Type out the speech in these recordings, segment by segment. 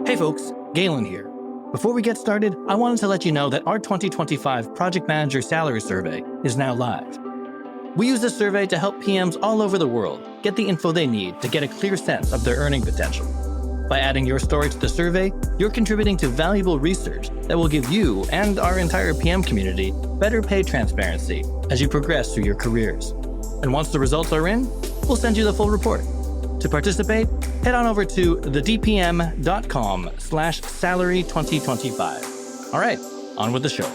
Hey folks, Galen here. Before we get started, I wanted to let you know that our 2025 Project Manager Salary Survey is now live. We use this survey to help PMs all over the world get the info they need to get a clear sense of their earning potential. By adding your story to the survey, you're contributing to valuable research that will give you and our entire PM community better pay transparency as you progress through your careers. And once the results are in, we'll send you the full report. To participate, head on over to thedpm.com/salary2025. All right, on with the show.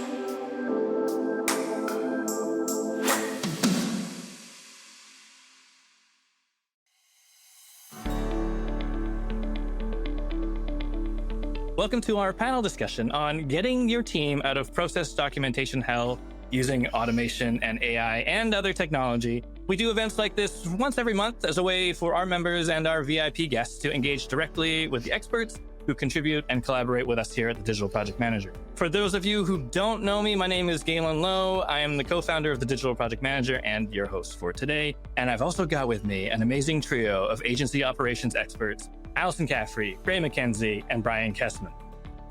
Welcome to our panel discussion on getting your team out of process documentation hell using automation and AI and other technology. We do events like this once every month as a way for our members and our VIP guests to engage directly with the experts who contribute and collaborate with us here at the Digital Project Manager. For those of you who don't know me, my name is Galen Low. I am the co-founder of the Digital Project Manager and your host for today. And I've also got with me an amazing trio of agency operations experts, Alyson Caffrey, Mackenzie, and Brian Kessman.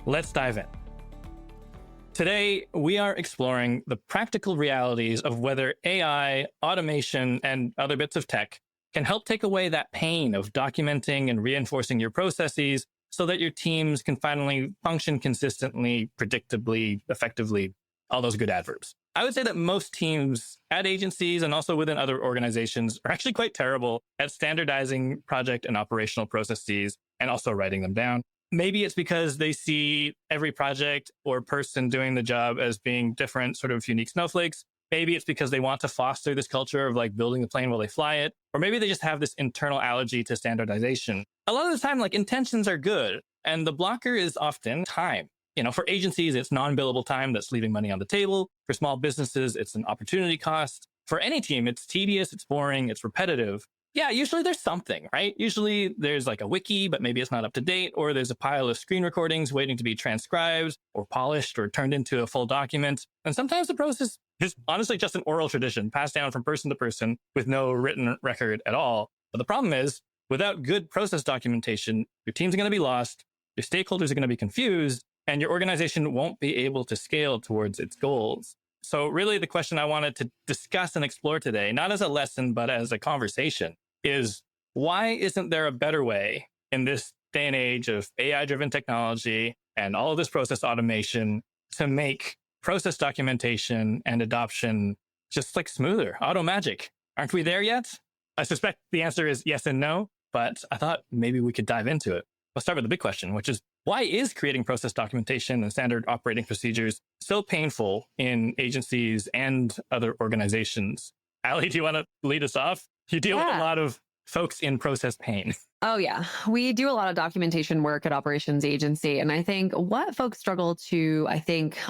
Let's dive in. Today, we are exploring the practical realities of whether AI, automation, and other bits of tech can help take away that pain of documenting and reinforcing your processes so that your teams can finally function consistently, predictably, effectively, all those good adverbs. I would say that most teams at agencies and also within other organizations are actually quite terrible at standardizing project and operational processes and also writing them down. Maybe it's because they see every project or person doing the job as being different, sort of unique snowflakes. Maybe it's because they want to foster this culture of like building the plane while they fly it. Or maybe they just have this internal allergy to standardization. A lot of the time, like intentions are good. And the blocker is often time. You know, for agencies, it's non-billable time that's leaving money on the table. For small businesses, it's an opportunity cost. For any team, it's tedious, it's boring, it's repetitive. Yeah, usually there's something, right? Usually there's like a wiki, but maybe it's not up to date, or there's a pile of screen recordings waiting to be transcribed or polished or turned into a full document. And sometimes the process is honestly just an oral tradition passed down from person to person with no written record at all. But the problem is, without good process documentation, your teams are going to be lost, your stakeholders are going to be confused, and your organization won't be able to scale towards its goals. So really the question I wanted to discuss and explore today, not as a lesson, but as a conversation, is why isn't there a better way in this day and age of AI-driven technology and all of this process automation to make process documentation and adoption just like smoother, auto magic? Aren't we there yet? I suspect the answer is yes and no, but I thought maybe we could dive into it. Let's start with the big question, which is why is creating process documentation and standard operating procedures so painful in agencies and other organizations? Allie, do you want to lead us off? You deal with a lot of folks in process pain. Oh, yeah. We do a lot of documentation work at Operations Agency. And I think what folks struggle to,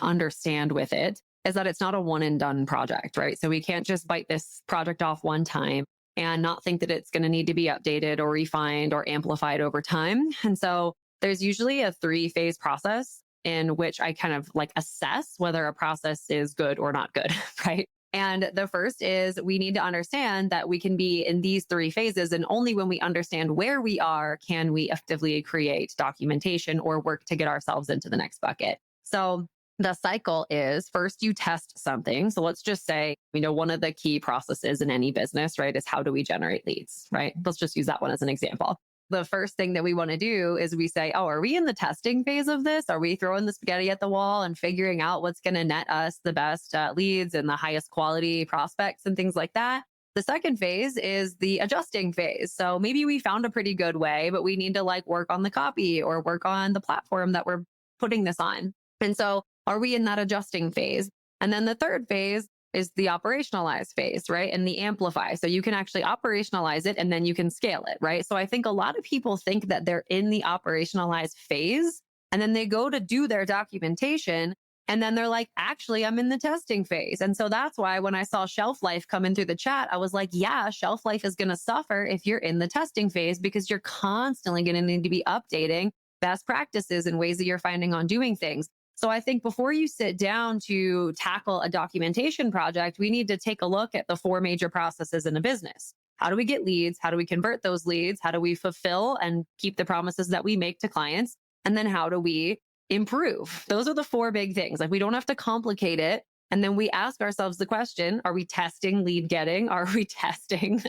understand with it is that it's not a one and done project, right? So we can't just bite this project off one time and not think that it's going to need to be updated or refined or amplified over time. And so there's usually a 3-phase process in which I kind of like assess whether a process is good or not good, right? And the first is we need to understand that we can be in these 3 phases. And only when we understand where we are can we effectively create documentation or work to get ourselves into the next bucket. So the cycle is first you test something. So let's just say, one of the key processes in any business, right, is how do we generate leads, right? Let's just use that one as an example. The first thing that we want to do is we say, are we in the testing phase of this? Are we throwing the spaghetti at the wall and figuring out what's going to net us the best leads and the highest quality prospects and things like that? The second phase is the adjusting phase. So maybe we found a pretty good way, but we need to work on the copy or work on the platform that we're putting this on. And so are we in that adjusting phase? And then the third phase is the operationalize phase, right? And the amplify. So you can actually operationalize it and then you can scale it, right? So I think a lot of people think that they're in the operationalize phase and then they go to do their documentation and then they're like, actually, I'm in the testing phase. And so that's why when I saw shelf life come in through the chat, I was like, yeah, shelf life is going to suffer if you're in the testing phase because you're constantly going to need to be updating best practices and ways that you're finding on doing things. So I think before you sit down to tackle a documentation project, we need to take a look at the 4 major processes in a business. How do we get leads? How do we convert those leads? How do we fulfill and keep the promises that we make to clients? And then how do we improve? Those are the four big things. Like we don't have to complicate it. And then we ask ourselves the question, are we testing lead getting? Are we testing,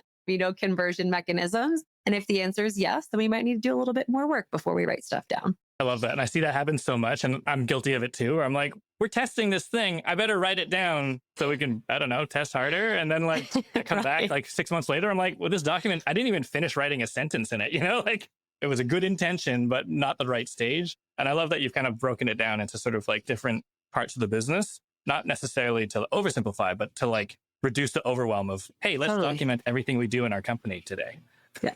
conversion mechanisms? And if the answer is yes, then we might need to do a little bit more work before we write stuff down. I love that. And I see that happen so much. And I'm guilty of it too, where I'm like, we're testing this thing. I better write it down so we can, I don't know, test harder. And then I come back 6 months later, I'm like, well, this document, I didn't even finish writing a sentence in it. It was a good intention, but not the right stage. And I love that you've kind of broken it down into sort of different parts of the business, not necessarily to oversimplify, but to reduce the overwhelm of, hey, let's document everything we do in our company today. Yeah.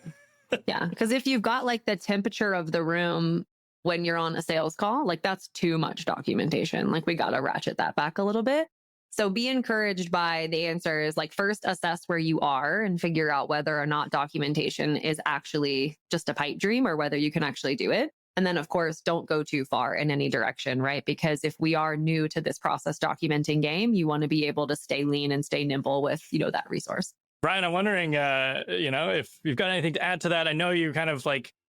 Yeah. Because if you've got the temperature of the room when you're on a sales call, that's too much documentation. We got to ratchet that back a little bit. So be encouraged by the answers. First assess where you are and figure out whether or not documentation is actually just a pipe dream or whether you can actually do it. And then, of course, don't go too far in any direction, right? Because if we are new to this process documenting game, you want to be able to stay lean and stay nimble with, that resource. Brian, I'm wondering, if you've got anything to add to that. I know you kind of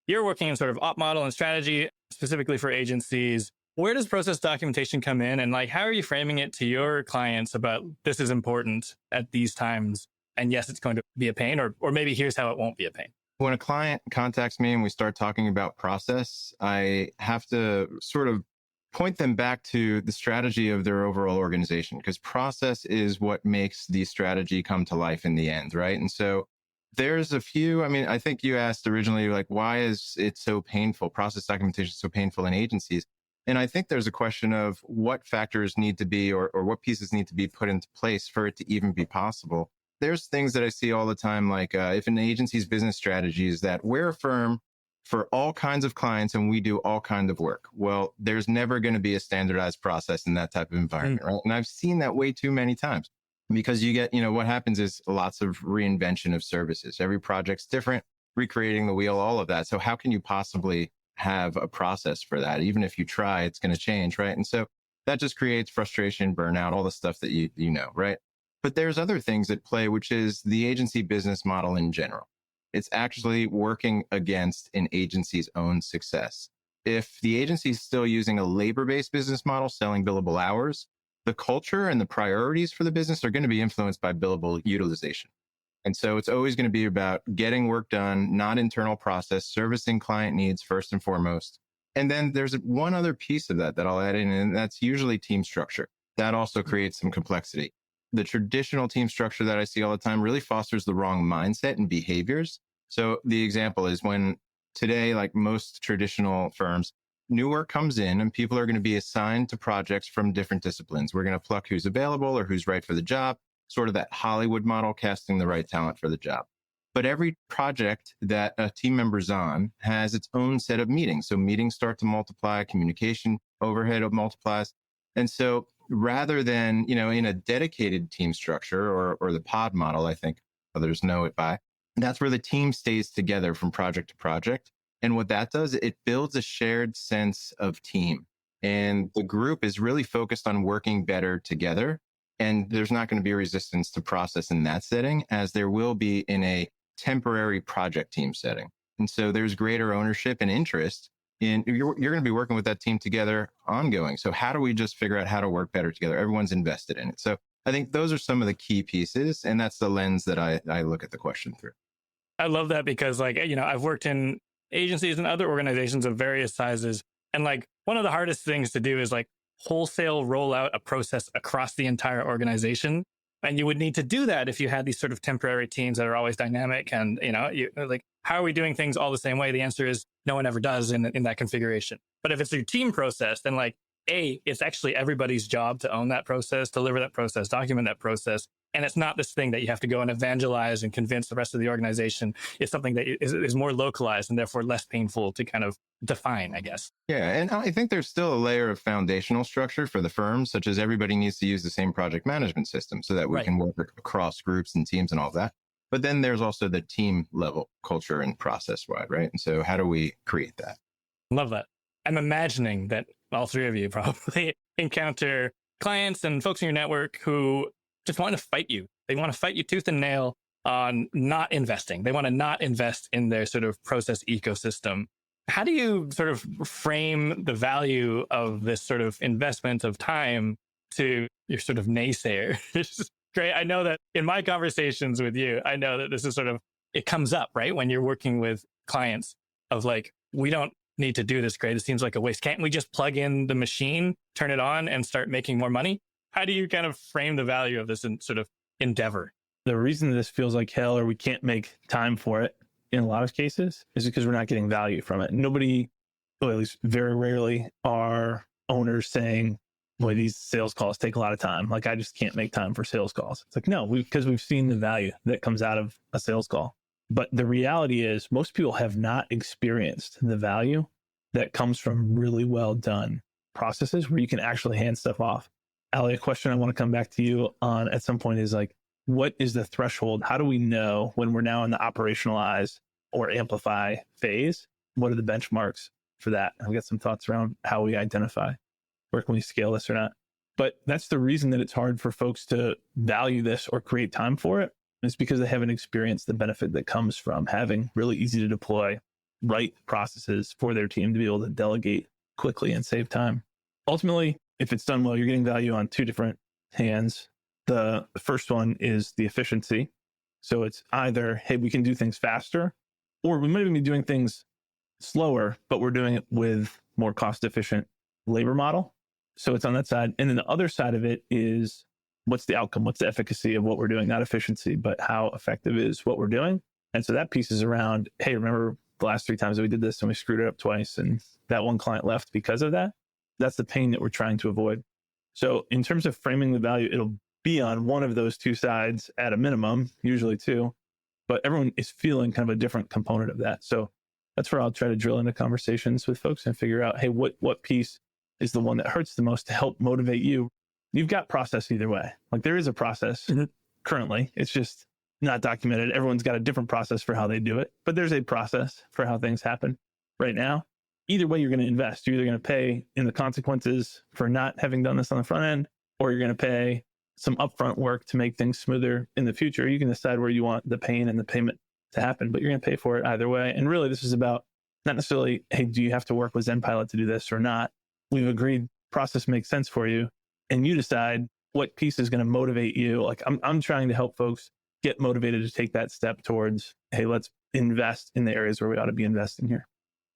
you're working in sort of op model and strategy specifically for agencies. Where does process documentation come in? And how are you framing it to your clients about this is important at these times? And yes, it's going to be a pain, or maybe here's how it won't be a pain. When a client contacts me and we start talking about process, I have to sort of point them back to the strategy of their overall organization, because process is what makes the strategy come to life in the end, right? And so there's a few, I think you asked originally, why is it so painful? Process documentation is so painful in agencies. And I think there's a question of what factors need to be or what pieces need to be put into place for it to even be possible. There's things that I see all the time, if an agency's business strategy is that we're a firm for all kinds of clients and we do all kinds of work. Well, there's never going to be a standardized process in that type of environment, right? And I've seen that way too many times because you get, what happens is lots of reinvention of services. Every project's different, recreating the wheel, all of that. So how can you possibly have a process for that? Even if you try, it's going to change, right? And so that just creates frustration, burnout, all the stuff that you know, right? But there's other things at play, which is the agency business model in general. It's actually working against an agency's own success. If the agency is still using a labor-based business model, selling billable hours, the culture and the priorities for the business are going to be influenced by billable utilization. And so it's always going to be about getting work done, not internal process, servicing client needs first and foremost. And then there's one other piece of that I'll add in, and that's usually team structure. That also creates some complexity. The traditional team structure that I see all the time really fosters the wrong mindset and behaviors. So the example is when today, most traditional firms, new work comes in and people are going to be assigned to projects from different disciplines. We're going to pluck who's available or who's right for the job, sort of that Hollywood model, casting the right talent for the job. But every project that a team member's on has its own set of meetings. So meetings start to multiply, communication overhead multiplies. And so rather than, in a dedicated team structure or the pod model, I think others know it by, that's where the team stays together from project to project. And what that does, it builds a shared sense of team. And the group is really focused on working better together. And there's not going to be resistance to process in that setting as there will be in a temporary project team setting. And so there's greater ownership and interest in you're going to be working with that team together ongoing. So how do we just figure out how to work better together? Everyone's invested in it. So I think those are some of the key pieces. And that's the lens that I look at the question through. I love that because I've worked in agencies and other organizations of various sizes. And one of the hardest things to do is wholesale roll out a process across the entire organization. And you would need to do that if you had these sort of temporary teams that are always dynamic. And, how are we doing things all the same way? The answer is no one ever does in that configuration. But if it's your team process, then it's actually everybody's job to own that process, deliver that process, document that process. And it's not this thing that you have to go and evangelize and convince the rest of the organization. It's something that is more localized and therefore less painful to kind of define, I guess. Yeah. And I think there's still a layer of foundational structure for the firms, such as everybody needs to use the same project management system so that we can work across groups and teams and all that. But then there's also the team level culture and process wide, right? And so how do we create that? Love that. I'm imagining that all three of you probably encounter clients and folks in your network who just want to fight you. They want to fight you tooth and nail on not investing. They want to not invest in their sort of process ecosystem. How do you sort of frame the value of this sort of investment of time to your sort of naysayer? It's great. I know that in my conversations with you, I know that this is sort of, it comes up, right? When you're working with clients of like, we don't need to do this great. It seems like a waste. Can't we just plug in the machine, turn it on and start making more money? How do you kind of frame the value of this sort of endeavor? The reason this feels like hell or we can't make time for it in a lot of cases is because we're not getting value from it. Nobody, or at least very rarely, are owners saying, boy, these sales calls take a lot of time. Like, I just can't make time for sales calls. It's like, no, because we've seen the value that comes out of a sales call. But the reality is most people have not experienced the value that comes from really well done processes where you can actually hand stuff off. Ali, a question I want to come back to you on at some point is like, what is the threshold? How do we know when we're now in the operationalize or amplify phase? What are the benchmarks for that? I've got some thoughts around how we identify where can we scale this or not. But that's the reason that it's hard for folks to value this or create time for it. It's because they haven't experienced the benefit that comes from having really easy to deploy right processes for their team to be able to delegate quickly and save time. Ultimately, if it's done well, you're getting value on two different hands. The first one is the efficiency. So it's either, hey, we can do things faster, or we might even be doing things slower, but we're doing it with more cost-efficient labor model. So it's on that side. And then the other side of it is, what's the outcome? What's the efficacy of what we're doing? Not efficiency, but how effective is what we're doing? And so that piece is around, hey, remember the last 3 times that we did this and we screwed it up twice and that one client left because of that? That's the pain that we're trying to avoid. So in terms of framing the value, it'll be on one of those two sides at a minimum, usually 2, but everyone is feeling kind of a different component of that. So that's where I'll try to drill into conversations with folks and figure out, hey, what piece is the one that hurts the most to help motivate you? You've got process either way. Like, there is a process currently. It's just not documented. Everyone's got a different process for how they do it, but there's a process for how things happen right now. Either way, you're going to invest. You're either going to pay in the consequences for not having done this on the front end, or you're going to pay some upfront work to make things smoother in the future. You can decide where you want the pain and the payment to happen, but you're going to pay for it either way. And really, this is about not necessarily, hey, do you have to work with ZenPilot to do this or not? We've agreed process makes sense for you, and you decide what piece is going to motivate you. Like, I'm trying to help folks get motivated to take that step towards, hey, let's invest in the areas where we ought to be investing here.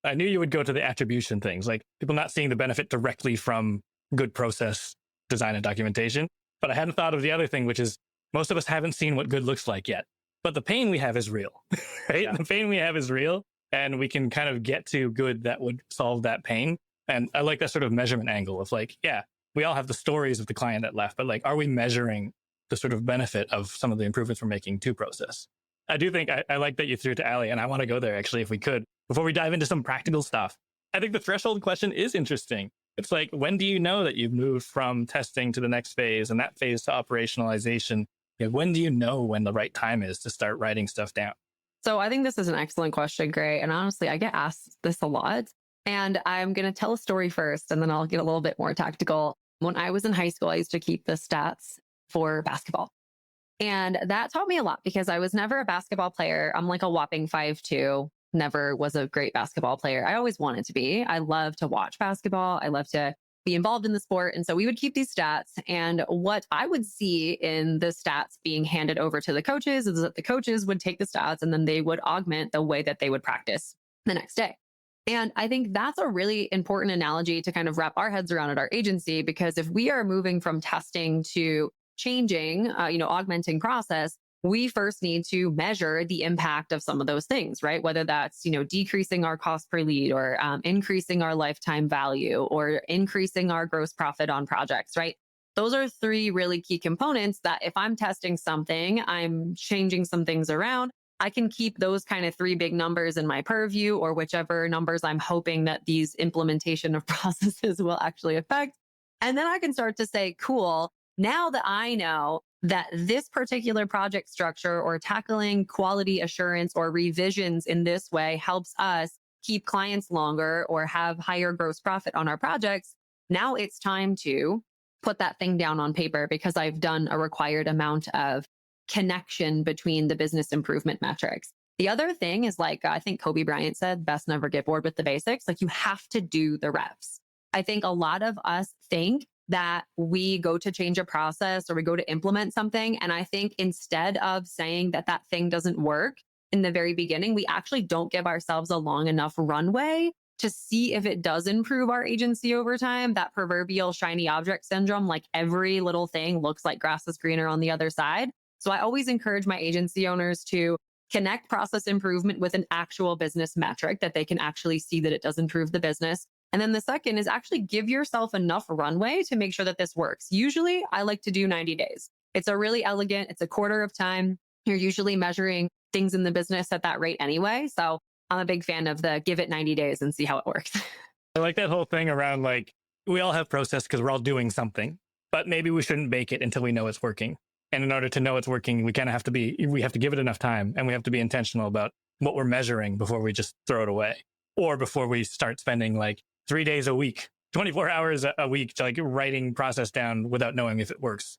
I knew you would go to the attribution things, like people not seeing the benefit directly from good process design and documentation. But I hadn't thought of the other thing, which is most of us haven't seen what good looks like yet. But the pain we have is real, right? Yeah. The pain we have is real, and we can kind of get to good that would solve that pain. And I like that sort of measurement angle of like, yeah, we all have the stories of the client that left, but like, are we measuring the sort of benefit of some of the improvements we're making to process? I do think I like that you threw it to Ali, and I want to go there actually, if we could, before we dive into some practical stuff. I think the threshold question is interesting. It's like, when do you know that you've moved from testing to the next phase and that phase to operationalization? You know, when do you know when the right time is to start writing stuff down? So I think this is an excellent question, Gray. And honestly, I get asked this a lot. And I'm going to tell a story first, and then I'll get a little bit more tactical. When I was in high school, I used to keep the stats for basketball. And that taught me a lot because I was never a basketball player. I'm like a whopping 5'2", never was a great basketball player. I always wanted to be. I love to watch basketball. I love to be involved in the sport. And so we would keep these stats. And what I would see in the stats being handed over to the coaches is that the coaches would take the stats and then they would augment the way that they would practice the next day. And I think that's a really important analogy to kind of wrap our heads around at our agency, because if we are moving from testing to changing, augmenting process, we first need to measure the impact of some of those things, right? Whether that's, decreasing our cost per lead or increasing our lifetime value or increasing our gross profit on projects, right? Those are 3 really key components that if I'm testing something, I'm changing some things around, I can keep those kind of 3 big numbers in my purview, or whichever numbers I'm hoping that these implementation of processes will actually affect. And then I can start to say, cool, now that I know that this particular project structure or tackling quality assurance or revisions in this way helps us keep clients longer or have higher gross profit on our projects, now it's time to put that thing down on paper because I've done a required amount of connection between the business improvement metrics. The other thing is like, I think Kobe Bryant said, best never get bored with the basics. Like you have to do the reps. I think a lot of us think that we go to change a process or we go to implement something. And I think instead of saying that that thing doesn't work in the very beginning, we actually don't give ourselves a long enough runway to see if it does improve our agency over time. That proverbial shiny object syndrome, like every little thing looks like grass is greener on the other side. So I always encourage my agency owners to connect process improvement with an actual business metric that they can actually see that it does improve the business. And then the second is actually give yourself enough runway to make sure that this works. Usually I like to do 90 days. It's a really elegant, it's a quarter of time. You're usually measuring things in the business at that rate anyway. So I'm a big fan of the give it 90 days and see how it works. I like that whole thing around like, we all have process because we're all doing something, but maybe we shouldn't bake it until we know it's working. And in order to know it's working, we kind of have we have to give it enough time and we have to be intentional about what we're measuring before we just throw it away or before we start spending like 3 days a week, 24 hours a week to like writing process down without knowing if it works.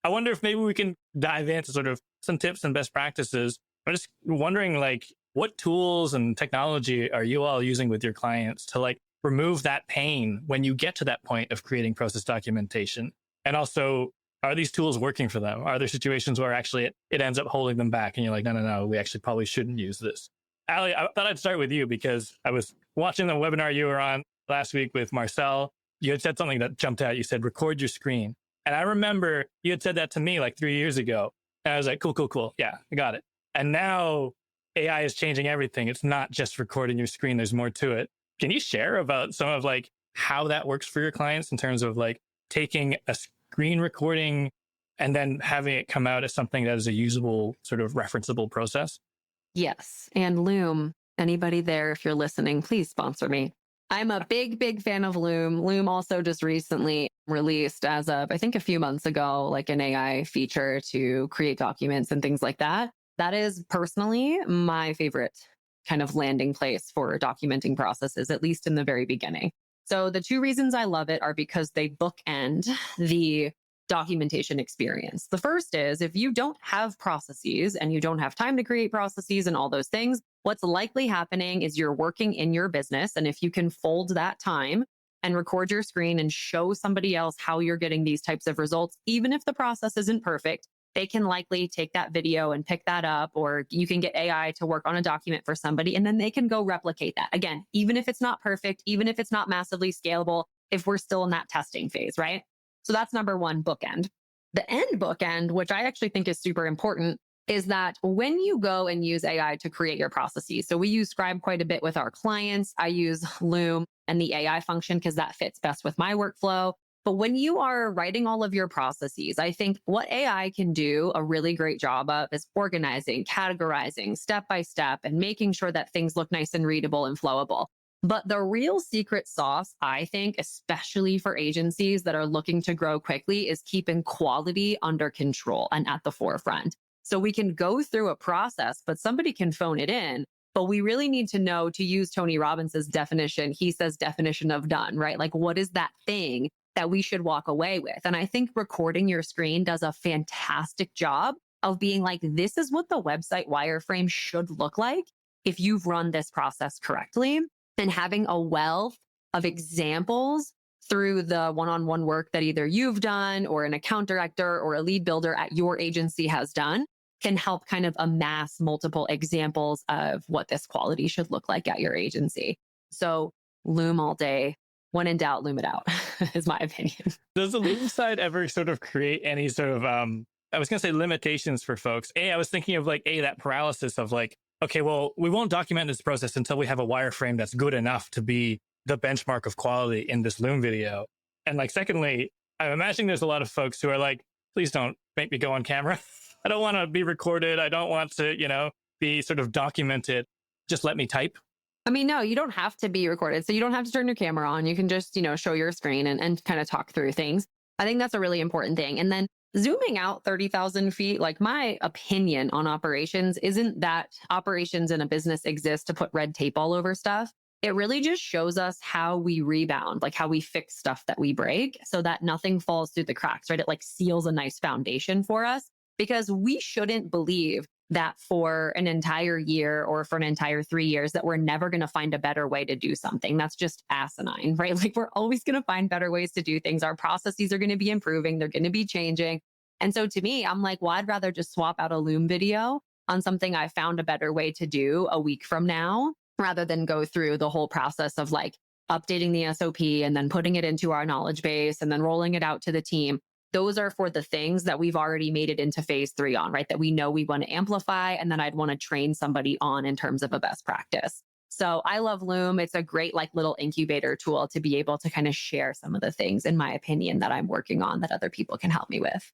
I wonder if maybe we can dive into sort of some tips and best practices. I'm just wondering like what tools and technology are you all using with your clients to like remove that pain when you get to that point of creating process documentation? And also, are these tools working for them? Are there situations where actually it ends up holding them back and you're like, no, we actually probably shouldn't use this? Ali, I thought I'd start with you because I was watching the webinar you were on last week with Marcel. You had said something that jumped out. You said, record your screen. And I remember you had said that to me like 3 years ago. And I was like, cool. Yeah, I got it. And now AI is changing everything. It's not just recording your screen. There's more to it. Can you share about some of like how that works for your clients in terms of like taking a screen recording and then having it come out as something that is a usable sort of referenceable process? Yes. And Loom, anybody there, if you're listening, please sponsor me. I'm a big fan of Loom. Loom also just recently released as of, I think a few months ago, like an AI feature to create documents and things like that. That is personally my favorite kind of landing place for documenting processes, at least in the very beginning. So the two reasons I love it are because they bookend the documentation experience. The first is if you don't have processes and you don't have time to create processes and all those things, what's likely happening is you're working in your business. And if you can fold that time and record your screen and show somebody else how you're getting these types of results, even if the process isn't perfect, they can likely take that video and pick that up, or you can get AI to work on a document for somebody and then they can go replicate that. Again, even if it's not perfect, even if it's not massively scalable, if we're still in that testing phase, right? So that's number one, bookend. The end bookend, which I actually think is super important, is that when you go and use AI to create your processes, so we use Scribe quite a bit with our clients. I use Loom and the AI function because that fits best with my workflow. But when you are writing all of your processes, I think what AI can do a really great job of is organizing, categorizing step by step and making sure that things look nice and readable and flowable. But the real secret sauce, I think, especially for agencies that are looking to grow quickly, is keeping quality under control and at the forefront. So we can go through a process, but somebody can phone it in. But we really need to know, to use Tony Robbins' definition, he says definition of done, right? Like, what is that thing that we should walk away with? And I think recording your screen does a fantastic job of being like, this is what the website wireframe should look like if you've run this process correctly. And having a wealth of examples through the one-on-one work that either you've done or an account director or a lead builder at your agency has done can help kind of amass multiple examples of what this quality should look like at your agency. So Loom all day. When in doubt, Loom it out, is my opinion. Does the Loom side ever sort of create any sort of, I was going to say limitations for folks? I was thinking of like, that paralysis of like, okay, well, we won't document this process until we have a wireframe that's good enough to be the benchmark of quality in this Loom video. And like, secondly, I'm imagining there's a lot of folks who are like, please don't make me go on camera. I don't want to be recorded. I don't want to, be sort of documented. Just let me type. I mean, no, you don't have to be recorded. So you don't have to turn your camera on. You can just, show your screen and kind of talk through things. I think that's a really important thing. And then zooming out 30,000 feet, like my opinion on operations isn't that operations in a business exist to put red tape all over stuff. It really just shows us how we rebound, like how we fix stuff that we break so that nothing falls through the cracks, right? It like seals a nice foundation for us because we shouldn't believe that for an entire year or for an entire 3 years that we're never going to find a better way to do something. That's just asinine, right? Like we're always going to find better ways to do things. Our processes are going to be improving. They're going to be changing. And so to me, I'm like, well, I'd rather just swap out a Loom video on something I found a better way to do a week from now, rather than go through the whole process of like updating the SOP and then putting it into our knowledge base and then rolling it out to the team. Those are for the things that we've already made it into phase 3 on, right? That we know we want to amplify and then I'd want to train somebody on in terms of a best practice. So I love Loom. It's a great like little incubator tool to be able to kind of share some of the things, in my opinion, that I'm working on that other people can help me with.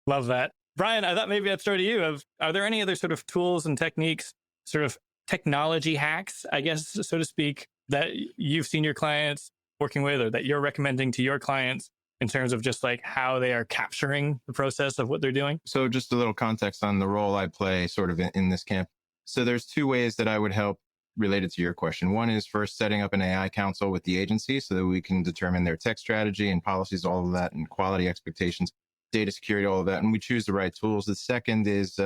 Love that. Brian, I thought maybe I'd throw to you. Are there any other sort of tools and techniques, sort of technology hacks, I guess, so to speak, that you've seen your clients working with or that you're recommending to your clients in terms of just like how they are capturing the process of what they're doing? So just a little context on the role I play sort of in this camp. So there's 2 ways that I would help related to your question. One is first setting up an AI council with the agency so that we can determine their tech strategy and policies, all of that, and quality expectations, data security, all of that. And we choose the right tools. The second is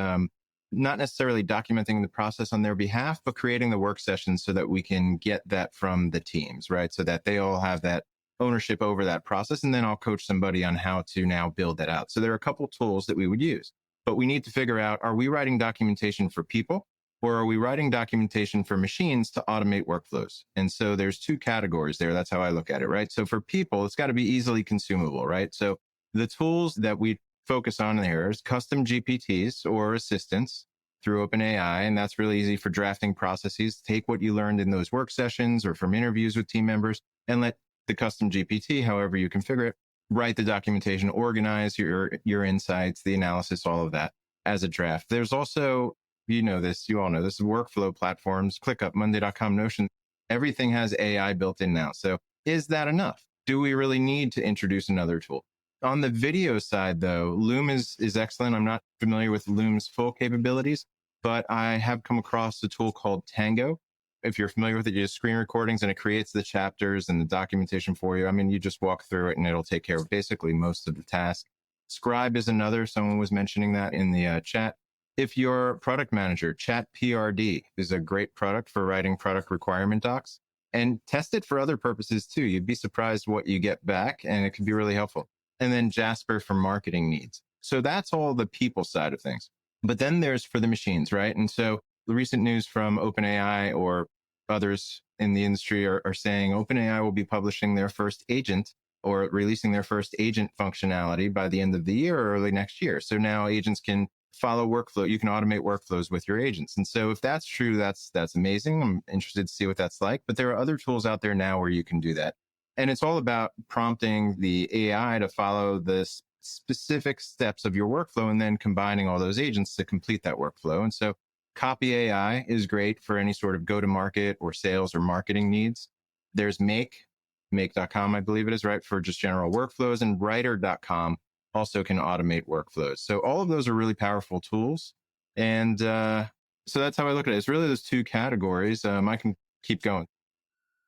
not necessarily documenting the process on their behalf, but creating the work sessions so that we can get that from the teams, right? So that they all have that ownership over that process. And then I'll coach somebody on how to now build that out. So there are a couple tools that we would use, but we need to figure out, are we writing documentation for people or are we writing documentation for machines to automate workflows? And so there's 2 categories there. That's how I look at it, right? So for people, it's got to be easily consumable, right? So the tools that we focus on there is custom GPTs or assistants through OpenAI. And that's really easy for drafting processes. Take what you learned in those work sessions or from interviews with team members and let the custom GPT, however you configure it, write the documentation, organize your insights, the analysis, all of that as a draft. There's also, you all know this, workflow platforms, ClickUp, Monday.com, Notion. Everything has AI built in now. So is that enough? Do we really need to introduce another tool? On the video side, though, Loom is excellent. I'm not familiar with Loom's full capabilities, but I have come across a tool called Tango. If you're familiar with it, you do screen recordings and it creates the chapters and the documentation for you. I mean, you just walk through it and it'll take care of basically most of the task. Scribe is another. Someone was mentioning that in the chat. If you're a product manager, Chat PRD is a great product for writing product requirement docs, and test it for other purposes too. You'd be surprised what you get back, and it can be really helpful. And then Jasper for marketing needs. So that's all the people side of things. But then there's for the machines, right? And so the recent news from OpenAI or others in the industry are saying OpenAI will be publishing their first agent or releasing their first agent functionality by the end of the year or early next year. So now agents can follow workflow. You can automate workflows with your agents. And so if that's true, that's amazing. I'm interested to see what that's like. But there are other tools out there now where you can do that. And it's all about prompting the AI to follow the specific steps of your workflow and then combining all those agents to complete that workflow. And so Copy AI is great for any sort of go-to-market or sales or marketing needs. There's make.com, I believe it is, right, for just general workflows. And writer.com also can automate workflows. So all of those are really powerful tools. And so that's how I look at it. It's really those 2 categories. I can keep going.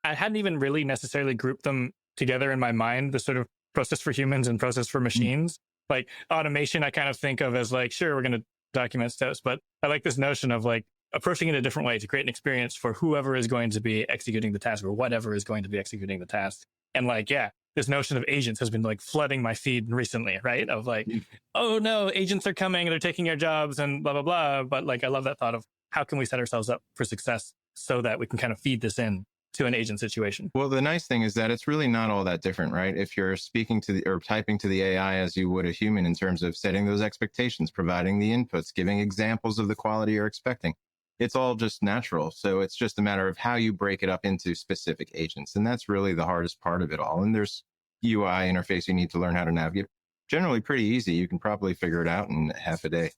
I hadn't even really necessarily grouped them together in my mind, the sort of process for humans and process for machines. Like automation, I kind of think of as like, sure, we're going to document steps, but I like this notion of like approaching it a different way to create an experience for whoever is going to be executing the task or whatever is going to be executing the task. And like, yeah, this notion of agents has been like flooding my feed recently, right? Of like, oh no, agents are coming, they're taking our jobs and blah, blah, blah. But like, I love that thought of how can we set ourselves up for success so that we can kind of feed this in to an agent situation. Well, the nice thing is that it's really not all that different, right? If you're speaking to or typing to the AI as you would a human in terms of setting those expectations, providing the inputs, giving examples of the quality you're expecting, it's all just natural. So it's just a matter of how you break it up into specific agents. And that's really the hardest part of it all. And there's UI interface you need to learn how to navigate. Generally pretty easy. You can probably figure it out in half a day.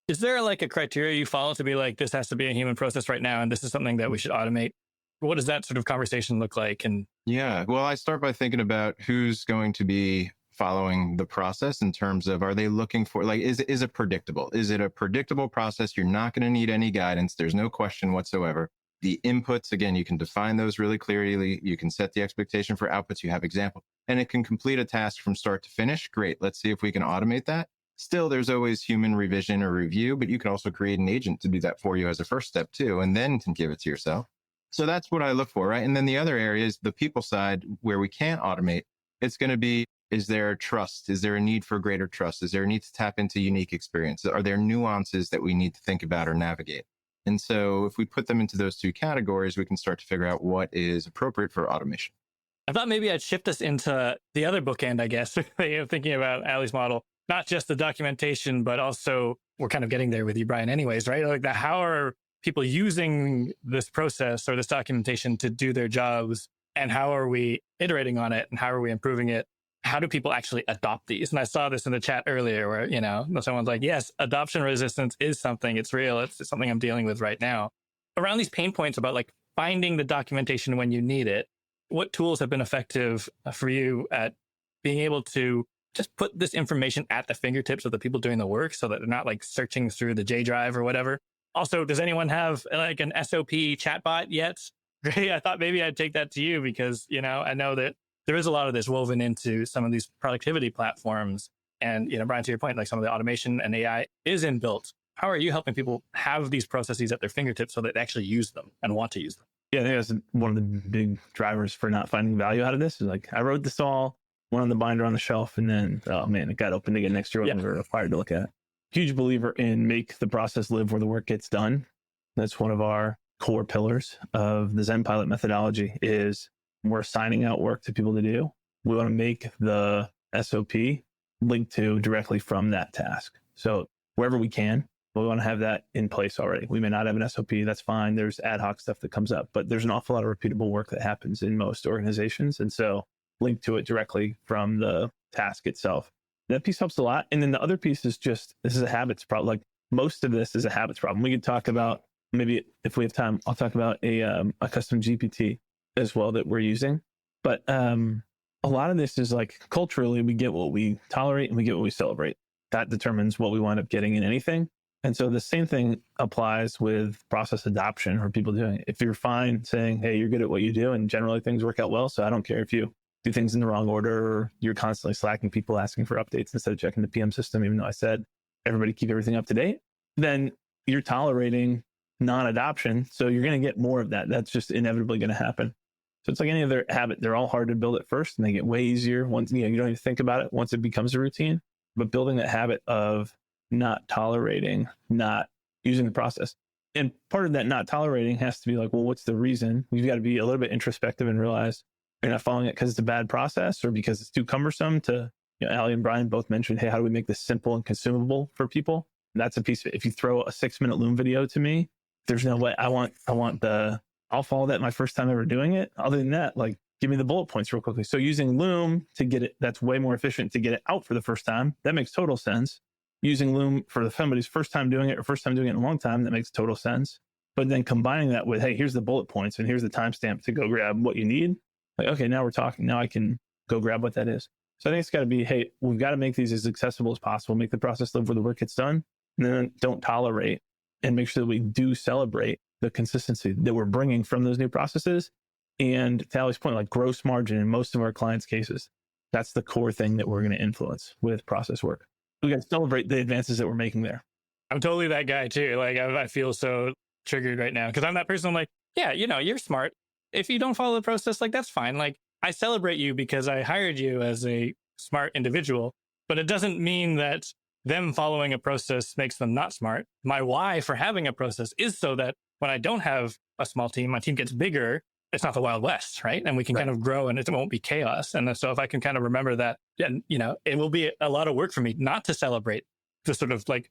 Is there like a criteria you follow to be like, this has to be a human process right now, and this is something that we should automate? What does that sort of conversation look like? And yeah, well, I start by thinking about who's going to be following the process in terms of, are they looking for, like, is it predictable? Is it a predictable process? You're not going to need any guidance. There's no question whatsoever. The inputs, again, you can define those really clearly. You can set the expectation for outputs. You have example, and it can complete a task from start to finish. Great. Let's see if we can automate that. Still, there's always human revision or review, but you can also create an agent to do that for you as a first step too, and then can give it to yourself. So that's what I look for, right? And then the other area is the people side where we can't automate. It's going to be, is there trust? Is there a need for greater trust? Is there a need to tap into unique experience? Are there nuances that we need to think about or navigate? And so if we put them into those two categories, we can start to figure out what is appropriate for automation. I thought maybe I'd shift us into the other bookend, I guess, thinking about Ali's model, not just the documentation, but also we're kind of getting there with you, Brian, anyways, right? Like how are people using this process or this documentation to do their jobs, and how are we iterating on it, and how are we improving it? How do people actually adopt these? And I saw this in the chat earlier where, someone's like, yes, adoption resistance is something. It's real. It's something I'm dealing with right now. Around these pain points about like finding the documentation when you need it, what tools have been effective for you at being able to just put this information at the fingertips of the people doing the work so that they're not like searching through the J drive or whatever? Also, does anyone have like an SOP chatbot yet? Great. I thought maybe I'd take that to you because, I know that there is a lot of this woven into some of these productivity platforms. And, Brian, to your point, like some of the automation and AI is inbuilt. How are you helping people have these processes at their fingertips so that they actually use them and want to use them? Yeah, I think that's one of the big drivers for not finding value out of this is like, I wrote this all, went on the binder on the shelf, and then, oh man, it got opened again next year when we were required to look at it. Huge believer in make the process live where the work gets done. That's one of our core pillars of the ZenPilot methodology is we're assigning out work to people to do. We want to make the SOP link to directly from that task. So wherever we can, we want to have that in place already. We may not have an SOP, that's fine. There's ad hoc stuff that comes up, but there's an awful lot of repeatable work that happens in most organizations. And so link to it directly from the task itself. That piece helps a lot. And then the other piece is just, this is a habits problem. Like most of this is a habits problem. We could talk about, maybe if we have time, I'll talk about a custom GPT as well that we're using. But a lot of this is like culturally, we get what we tolerate and we get what we celebrate. That determines what we wind up getting in anything. And so the same thing applies with process adoption or people doing it. If you're fine saying, hey, you're good at what you do and generally things work out well, so I don't care if you do things in the wrong order or you're constantly slacking people asking for updates instead of checking the PM system, even though I said everybody keep everything up to date, then you're tolerating non-adoption. So you're going to get more of that. That's just inevitably going to happen. So it's like any other habit. They're all hard to build at first and they get way easier once you don't even think about it once it becomes a routine. But building that habit of not tolerating, not using the process. And part of that not tolerating has to be like, well, what's the reason? You've got to be a little bit introspective and realize you're not following it because it's a bad process or because it's too cumbersome to, Ali and Brian both mentioned, hey, how do we make this simple and consumable for people? And that's a piece of it. If you throw a 6-minute Loom video to me, there's no way I'll follow that my first time ever doing it. Other than that, like give me the bullet points real quickly. So using Loom to get it, that's way more efficient to get it out for the first time. That makes total sense. Using Loom for somebody's first time doing it or first time doing it in a long time, that makes total sense. But then combining that with, hey, here's the bullet points and here's the timestamp to go grab what you need. Like, okay, now we're talking. Now I can go grab what that is. So I think it's got to be, hey, we've got to make these as accessible as possible, make the process live where the work gets done, and then don't tolerate and make sure that we do celebrate the consistency that we're bringing from those new processes. And to Ali's point, like gross margin in most of our clients' cases, that's the core thing that we're going to influence with process work. We got to celebrate the advances that we're making there. I'm totally that guy too. Like I feel so triggered right now because I'm that person. I'm like, yeah, you're smart. If you don't follow the process, like that's fine. Like I celebrate you because I hired you as a smart individual, but it doesn't mean that them following a process makes them not smart. My why for having a process is so that when I don't have a small team, my team gets bigger. It's not the Wild West, right? And we can kind of grow and it won't be chaos. And so if I can kind of remember that, it will be a lot of work for me not to celebrate, to sort of like,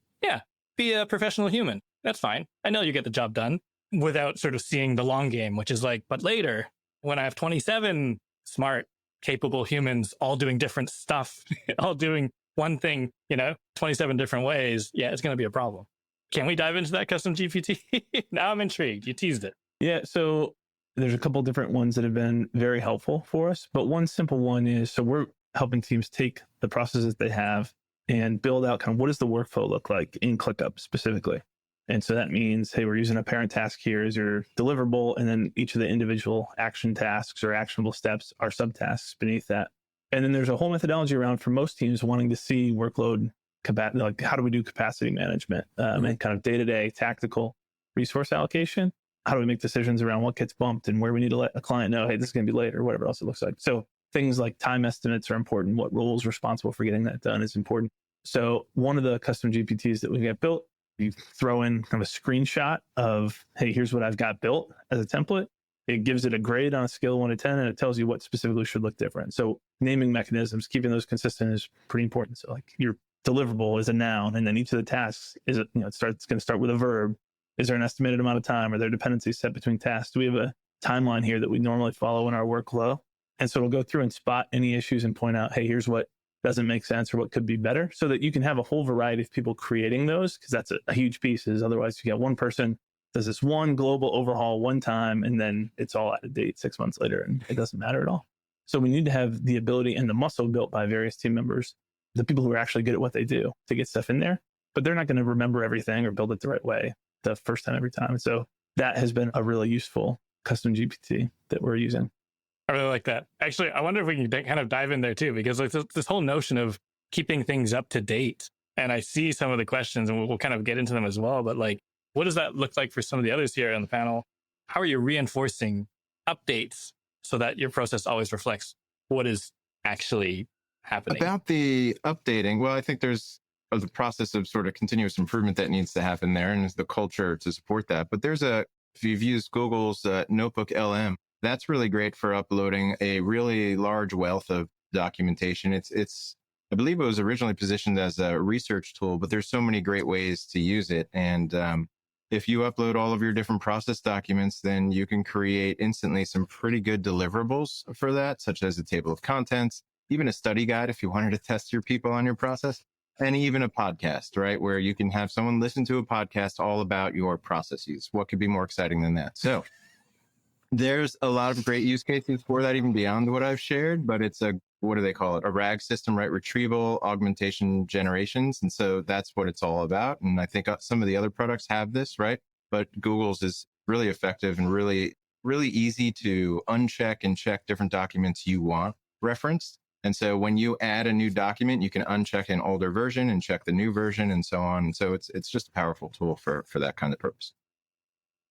be a professional human. That's fine. I know you get the job done without sort of seeing the long game, which is like, but later when I have 27 smart, capable humans all doing different stuff, all doing one thing, 27 different ways, it's going to be a problem. Can we dive into that custom GPT? Now I'm intrigued. You teased it. Yeah. So there's a couple different ones that have been very helpful for us, but one simple one is, so we're helping teams take the processes they have and build out kind of what does the workflow look like in ClickUp specifically. And so that means, hey, we're using a parent task here as your deliverable, and then each of the individual action tasks or actionable steps are subtasks beneath that. And then there's a whole methodology around for most teams wanting to see workload like how do we do capacity management and kind of day-to-day tactical resource allocation? How do we make decisions around what gets bumped and where we need to let a client know, hey, this is going to be late or whatever else it looks like. So things like time estimates are important. What role is responsible for getting that done is important. So one of the custom GPTs that we get built, you throw in kind of a screenshot of, hey, here's what I've got built as a template. It gives it a grade on a scale of 1 to 10, and it tells you what specifically should look different. So naming mechanisms, keeping those consistent is pretty important. So like your deliverable is a noun, and then each of the tasks is, it's going to start with a verb. Is there an estimated amount of time? Are there dependencies set between tasks? Do we have a timeline here that we normally follow in our workflow? And so it'll go through and spot any issues and point out, hey, here's what doesn't make sense or what could be better, so that you can have a whole variety of people creating those, because that's a huge piece. Is otherwise you get one person does this one global overhaul one time, and then it's all out of date 6 months later, and it doesn't matter at all. So we need to have the ability and the muscle built by various team members, the people who are actually good at what they do, to get stuff in there, but they're not going to remember everything or build it the right way the first time every time. And so that has been a really useful custom GPT that we're using. I really like that. Actually, I wonder if we can kind of dive in there too, because like this whole notion of keeping things up to date. And I see some of the questions and we'll kind of get into them as well. But like, what does that look like for some of the others here on the panel? How are you reinforcing updates so that your process always reflects what is actually happening? About the updating, well, I think there's the process of sort of continuous improvement that needs to happen there, and the culture to support that. But if you've used Google's Notebook LM, that's really great for uploading a really large wealth of documentation. It's I believe it was originally positioned as a research tool, but there's so many great ways to use it. And if you upload all of your different process documents, then you can create instantly some pretty good deliverables for that, such as a table of contents, even a study guide if you wanted to test your people on your process, and even a podcast, right? Where you can have someone listen to a podcast all about your processes. What could be more exciting than that? So there's a lot of great use cases for that, even beyond what I've shared, but it's what do they call it? A RAG system, right? Retrieval, augmentation, generations. And so that's what it's all about. And I think some of the other products have this, right? But Google's is really effective and really, really easy to uncheck and check different documents you want referenced. And so when you add a new document, you can uncheck an older version and check the new version and so on. And so it's just a powerful tool for that kind of purpose.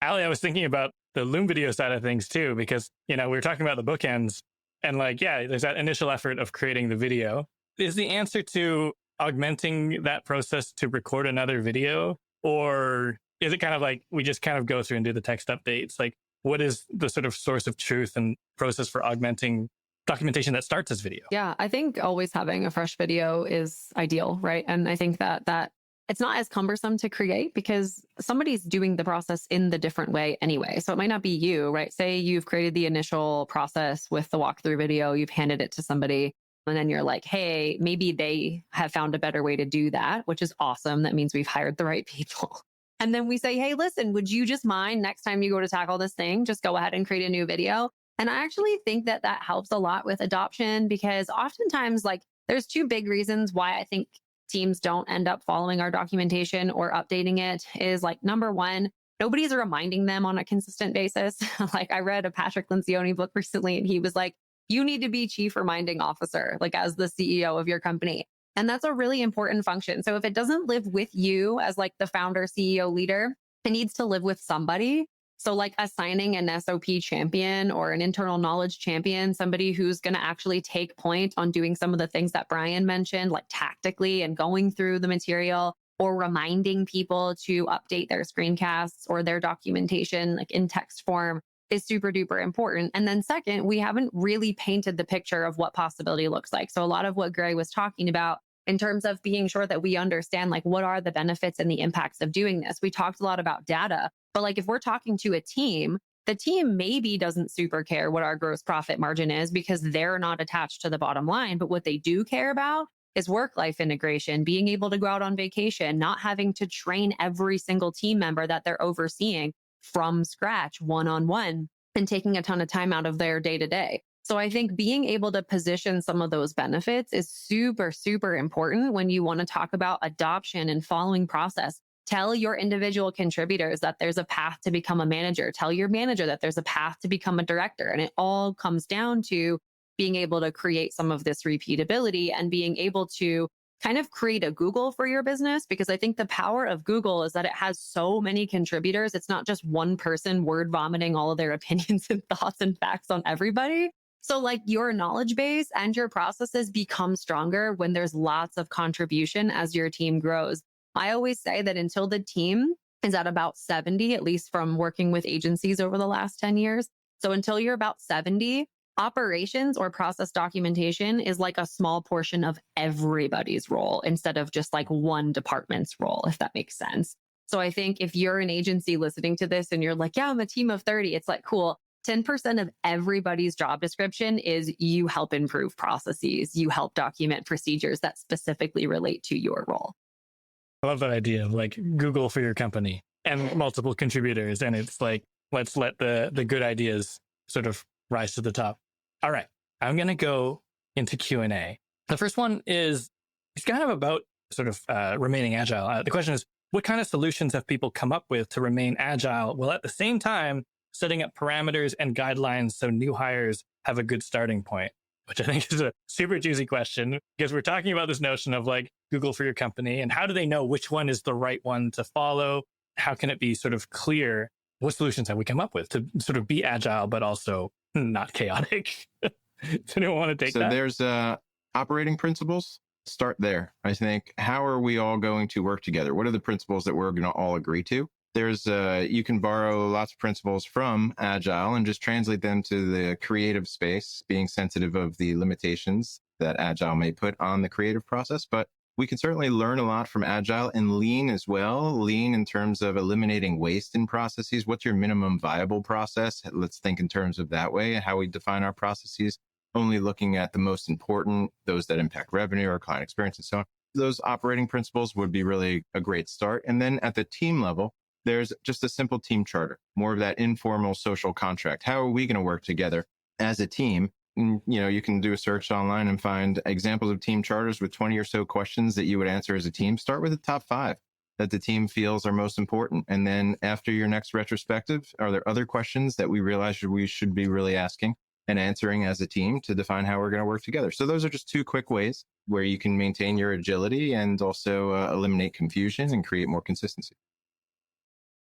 Ali, I was thinking about the Loom video side of things too, because, we were talking about the bookends and like, yeah, there's that initial effort of creating the video. Is the answer to augmenting that process to record another video? Or is it kind of like we just kind of go through and do the text updates? Like, what is the sort of source of truth and process for augmenting documentation that starts as video? Yeah, I think always having a fresh video is ideal, right? And I think that it's not as cumbersome to create because somebody's doing the process in the different way anyway. So it might not be you, right? Say you've created the initial process with the walkthrough video, you've handed it to somebody, and then you're like, hey, maybe they have found a better way to do that, which is awesome. That means we've hired the right people. And then we say, hey, listen, would you just mind next time you go to tackle this thing, just go ahead and create a new video? And I actually think that helps a lot with adoption, because oftentimes, like, there's two big reasons why I think teams don't end up following our documentation or updating it. Is like, number one, nobody's reminding them on a consistent basis. Like, I read a Patrick Lencioni book recently, and he was like, you need to be chief reminding officer, like as the CEO of your company. And that's a really important function. So if it doesn't live with you as like the founder, CEO, leader, it needs to live with somebody. So like assigning an SOP champion or an internal knowledge champion, somebody who's going to actually take point on doing some of the things that Brian mentioned, like tactically and going through the material, or reminding people to update their screencasts or their documentation like in text form, is super duper important. And then second, we haven't really painted the picture of what possibility looks like. So a lot of what Gray was talking about in terms of being sure that we understand like what are the benefits and the impacts of doing this. We talked a lot about data, but like if we're talking to a team, the team maybe doesn't super care what our gross profit margin is because they're not attached to the bottom line. But what they do care about is work-life integration, being able to go out on vacation, not having to train every single team member that they're overseeing from scratch, one-on-one, and taking a ton of time out of their day-to-day. So I think being able to position some of those benefits is super, super important when you want to talk about adoption and following process. Tell your individual contributors that there's a path to become a manager. Tell your manager that there's a path to become a director. And it all comes down to being able to create some of this repeatability and being able to kind of create a Google for your business, because I think the power of Google is that it has so many contributors. It's not just one person word vomiting all of their opinions and thoughts and facts on everybody. So like your knowledge base and your processes become stronger when there's lots of contribution as your team grows. I always say that until the team is at about 70, at least from working with agencies over the last 10 years. So until you're about 70, operations or process documentation is like a small portion of everybody's role instead of just like one department's role, if that makes sense. So I think if you're an agency listening to this and you're like, yeah, I'm a team of 30, it's like, cool. 10% of everybody's job description is you help improve processes, you help document procedures that specifically relate to your role. I love that idea of like Google for your company and multiple contributors. And it's like, let's let the good ideas sort of rise to the top. All right, I'm going to go into Q&A. The first one is, it's kind of about sort of remaining agile. The question is, what kind of solutions have people come up with to remain agile while at the same time setting up parameters and guidelines so new hires have a good starting point? Which I think is a super juicy question, because we're talking about this notion of like Google for your company, and how do they know which one is the right one to follow? How can it be sort of clear? What solutions have we come up with to sort of be agile, but also not chaotic? Does anyone want to take that? So there's operating principles. Start there. I think, how are we all going to work together? What are the principles that we're going to all agree to? There's you can borrow lots of principles from Agile and just translate them to the creative space, being sensitive of the limitations that Agile may put on the creative process. But we can certainly learn a lot from Agile and Lean as well. Lean in terms of eliminating waste in processes. What's your minimum viable process? Let's think in terms of that way, how we define our processes, only looking at the most important, those that impact revenue or client experience and so on. Those operating principles would be really a great start. And then at the team level, there's just a simple team charter, more of that informal social contract. How are we going to work together as a team? And, you can do a search online and find examples of team charters with 20 or so questions that you would answer as a team. Start with the top 5 that the team feels are most important. And then after your next retrospective, are there other questions that we realize we should be really asking and answering as a team to define how we're going to work together? So those are just 2 quick ways where you can maintain your agility and also eliminate confusion and create more consistency.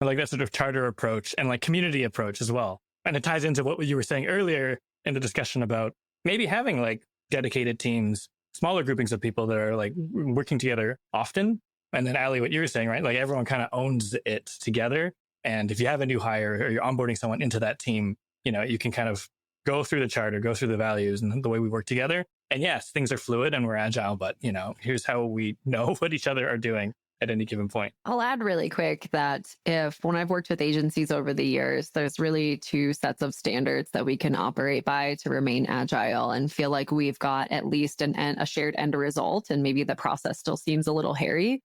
I like that sort of charter approach and like community approach as well. And it ties into what you were saying earlier in the discussion about maybe having like dedicated teams, smaller groupings of people that are like working together often. And then Ali, what you were saying, right? Like everyone kind of owns it together. And if you have a new hire or you're onboarding someone into that team, you can kind of go through the charter, go through the values and the way we work together. And yes, things are fluid and we're agile, but here's how we know what each other are doing at any given point. I'll add really quick that when I've worked with agencies over the years, there's really 2 sets of standards that we can operate by to remain agile and feel like we've got at least a shared end result, and maybe the process still seems a little hairy.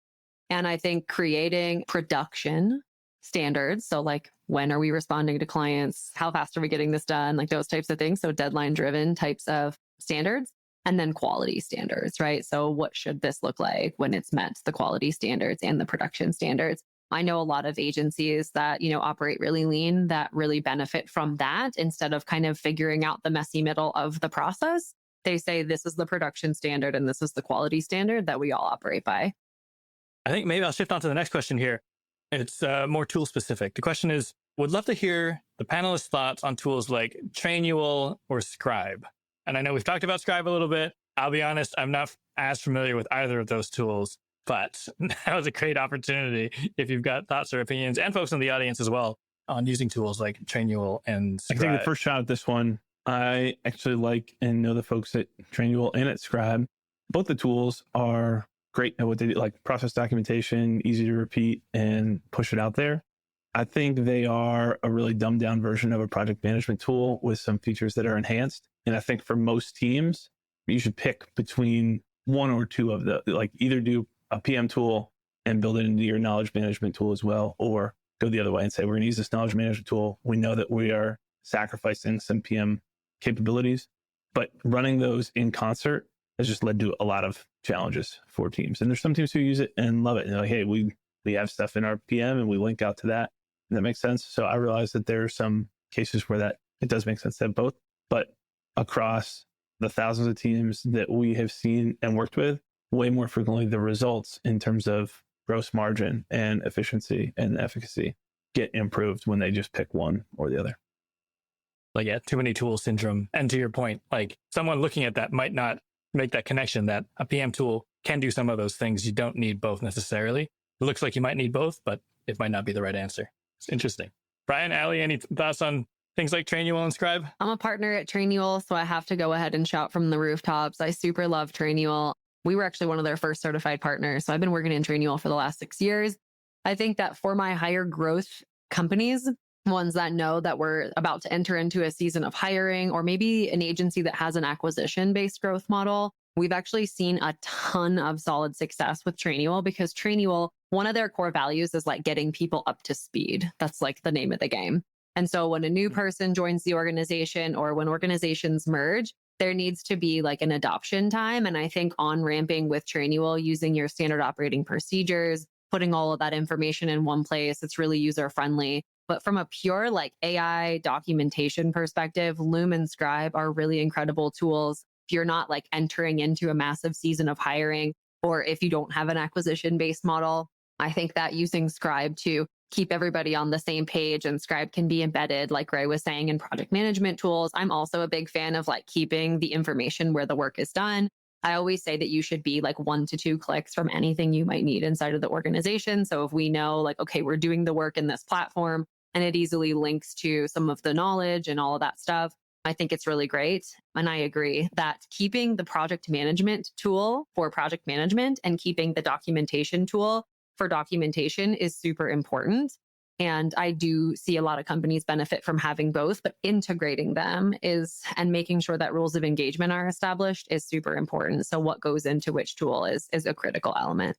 And I think creating production standards, so like when are we responding to clients, how fast are we getting this done, like those types of things, so deadline driven types of standards. And then quality standards, right? So what should this look like when it's met the quality standards and the production standards? I know a lot of agencies that, operate really lean that really benefit from that. Instead of kind of figuring out the messy middle of the process, they say this is the production standard and this is the quality standard that we all operate by. I think maybe I'll shift on to the next question here. It's more tool specific. The question is, would love to hear the panelists' thoughts on tools like Trainual or Scribe. And I know we've talked about Scribe a little bit. I'll be honest, I'm not as familiar with either of those tools, but that was a great opportunity if you've got thoughts or opinions, and folks in the audience as well, on using tools like Trainual and Scribe. I can take the first shot at this one. I actually like and know the folks at Trainual and at Scribe. Both the tools are great at what they do, like process documentation, easy to repeat and push it out there. I think they are a really dumbed down version of a project management tool with some features that are enhanced. And I think for most teams, you should pick between 1 or 2 of the, like either do a PM tool and build it into your knowledge management tool as well, or go the other way and say, we're going to use this knowledge management tool. We know that we are sacrificing some PM capabilities, but running those in concert has just led to a lot of challenges for teams. And there's some teams who use it and love it. And they're like, hey, we have stuff in our PM and we link out to that. And that makes sense. So I realize that there are some cases where that it does make sense to have both, but across the thousands of teams that we have seen and worked with, way more frequently the results in terms of gross margin and efficiency and efficacy get improved when they just pick one or the other. Like, yeah, too many tools syndrome. And to your point, like someone looking at that might not make that connection that a PM tool can do some of those things. You don't need both necessarily. It looks like you might need both, but it might not be the right answer. It's interesting. Brian, Allie, any thoughts on things like Trainual and Scribe? I'm a partner at Trainual, so I have to go ahead and shout from the rooftops. I super love Trainual. We were actually one of their first certified partners. So I've been working in Trainual for the last 6 years. I think that for my higher growth companies, ones that know that we're about to enter into a season of hiring, or maybe an agency that has an acquisition-based growth model, we've actually seen a ton of solid success with Trainual, because Trainual, one of their core values is like getting people up to speed. That's like the name of the game. And so when a new person joins the organization, or when organizations merge, there needs to be like an adoption time. And I think on-ramping with Trainual, using your standard operating procedures, putting all of that information in one place, it's really user-friendly. But from a pure like AI documentation perspective, Loom and Scribe are really incredible tools. If you're not like entering into a massive season of hiring, or if you don't have an acquisition-based model, I think that using Scribe to keep everybody on the same page, and Scribe can be embedded, like Ray was saying, in project management tools. I'm also a big fan of like keeping the information where the work is done. I always say that you should be like 1 to 2 clicks from anything you might need inside of the organization. So if we know like, okay, we're doing the work in this platform and it easily links to some of the knowledge and all of that stuff, I think it's really great. And I agree that keeping the project management tool for project management and keeping the documentation tool for documentation is super important. And I do see a lot of companies benefit from having both, but integrating them and making sure that rules of engagement are established is super important. So what goes into which tool is a critical element.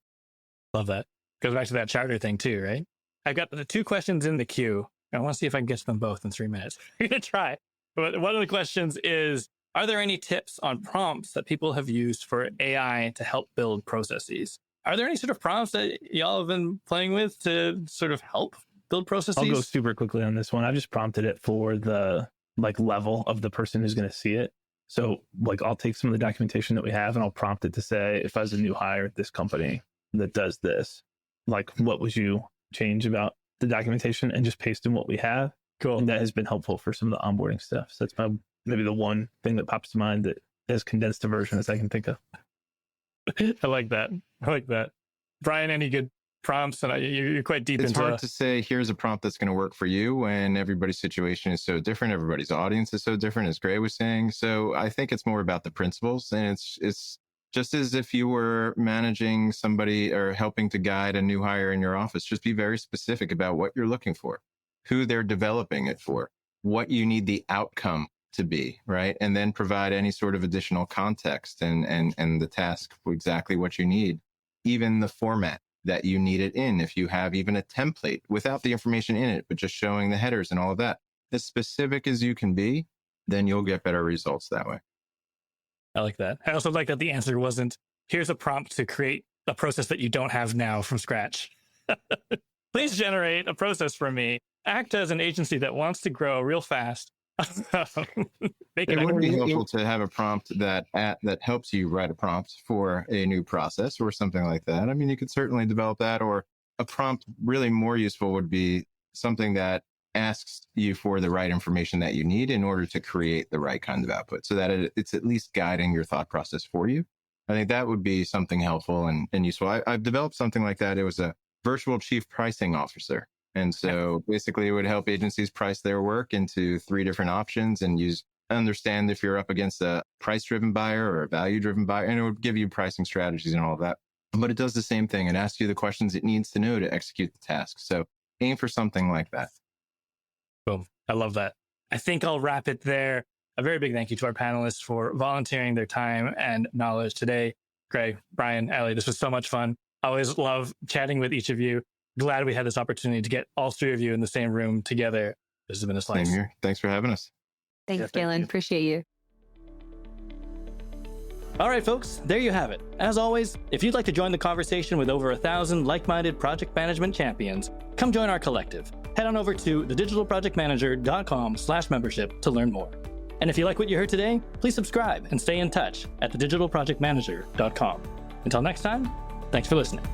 Love that. Goes back to that charter thing too, right? I've got the 2 questions in the queue. I want to see if I can get to them both in 3 minutes. We're going to try. But one of the questions is, are there any tips on prompts that people have used for AI to help build processes? Are there any sort of prompts that y'all have been playing with to sort of help build processes? I'll go super quickly on this one. I've just prompted it for the like level of the person who's going to see it. So like I'll take some of the documentation that we have and I'll prompt it to say, if I was a new hire at this company that does this, like what would you change about the documentation, and just paste in what we have. Cool. And that has been helpful for some of the onboarding stuff. So that's maybe the one thing that pops to mind that as condensed a version as I can think of. I like that. Brian, any good prompts? And you're quite deep into it. It's hard to say, here's a prompt that's going to work for you when everybody's situation is so different. Everybody's audience is so different, as Gray was saying. So I think it's more about the principles. And it's just as if you were managing somebody or helping to guide a new hire in your office. Just be very specific about what you're looking for, who they're developing it for, what you need the outcome to be, right? And then provide any sort of additional context and the task for exactly what you need, even the format that you need it in. If you have even a template without the information in it, but just showing the headers and all of that, as specific as you can be, then you'll get better results that way. I like that. I also like that the answer wasn't, here's a prompt to create a process that you don't have now from scratch. Please generate a process for me. Act as an agency that wants to grow real fast. It would be helpful to have a prompt that helps you write a prompt for a new process or something like that. I mean, you could certainly develop that, or a prompt really more useful would be something that asks you for the right information that you need in order to create the right kind of output, so that it's at least guiding your thought process for you. I think that would be something helpful and useful. I've developed something like that. It was a virtual chief pricing officer. And so basically it would help agencies price their work into 3 different options and understand if you're up against a price-driven buyer or a value-driven buyer, and it would give you pricing strategies and all of that. But it does the same thing. It asks you the questions it needs to know to execute the task. So aim for something like that. Boom. I love that. I think I'll wrap it there. A very big thank you to our panelists for volunteering their time and knowledge today. Gray, Brian, Allie, this was so much fun. I always love chatting with each of you. Glad we had this opportunity to get all 3 of you in the same room together. This has been a slice. Same here. Thanks for having us. Thanks, Galen. Appreciate you. All right, folks, there you have it. As always, if you'd like to join the conversation with over 1,000 like-minded project management champions, come join our collective. Head on over to thedigitalprojectmanager.com/membership to learn more. And if you like what you heard today, please subscribe and stay in touch at thedigitalprojectmanager.com. Until next time, thanks for listening.